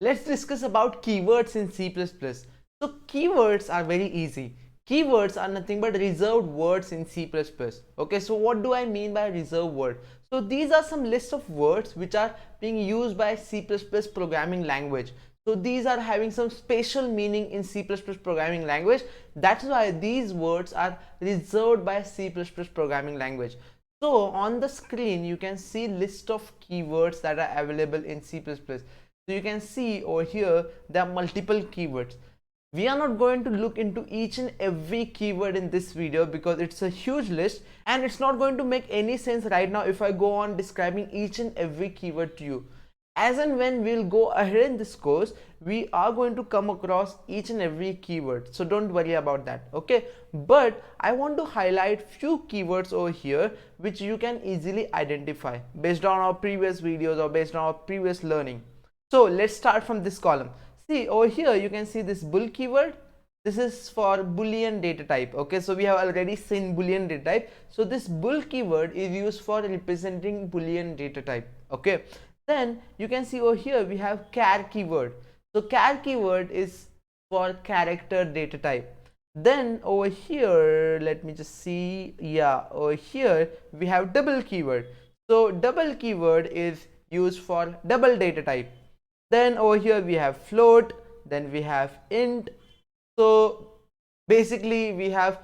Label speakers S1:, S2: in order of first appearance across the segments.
S1: Let's discuss about keywords in C++. So keywords are very easy. Keywords are nothing but reserved words in C++. Okay, so what do I mean by reserved word? So these are some list of words which are being used by C++ programming language. So these are having some special meaning in C++ programming language. That's why these words are reserved by C++ programming language. So on the screen you can see list of keywords that are available in C++. So you can see over here there are multiple keywords. We are not going to look into each and every keyword in this video because it's a huge list and it's not going to make any sense right now if I go on describing each and every keyword to you. As and when we'll go ahead in this course, we are going to come across each and every keyword, so don't worry about that. Okay, but I want to highlight few keywords over here which you can easily identify based on our previous videos or based on our previous learning. So let's start from this column. See over here you can see this bool keyword. This is for boolean data type. Okay, so we have already seen boolean data type. So this bool keyword is used for representing boolean data type. Okay, then you can see over here we have char keyword. So char keyword is for character data type. Then over here, let me just see, yeah, over here we have double keyword. So double keyword is used for double data type. Then over here we have float, then we have int. So basically we have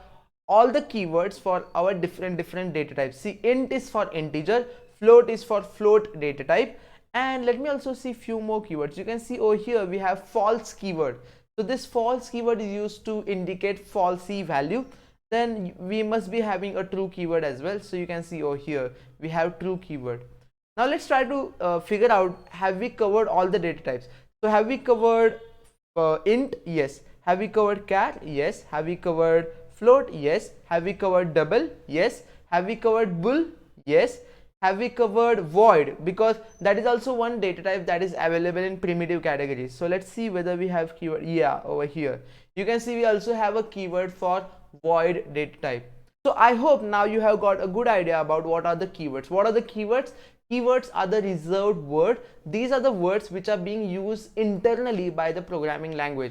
S1: all the keywords for our different data types. See, int is for integer, float is for float data type, and let me also see few more keywords. You can see over here we have false keyword. So this false keyword is used to indicate falsy value. Then we must be having a true keyword as well. So you can see over here we have true keyword. Now let's try to figure out, have we covered all the data types? So have we covered int? Yes. Have we covered char? Yes. Have we covered float? Yes. Have we covered double? Yes. Have we covered bool? Yes. Have we covered void? Because that is also one data type that is available in primitive categories. So let's see whether we have keyword. Yeah, over here you can see we also have a keyword for void data type. So I hope now you have got a good idea about what are the keywords. What are the keywords? Keywords are the reserved word. These are the words which are being used internally by the programming language.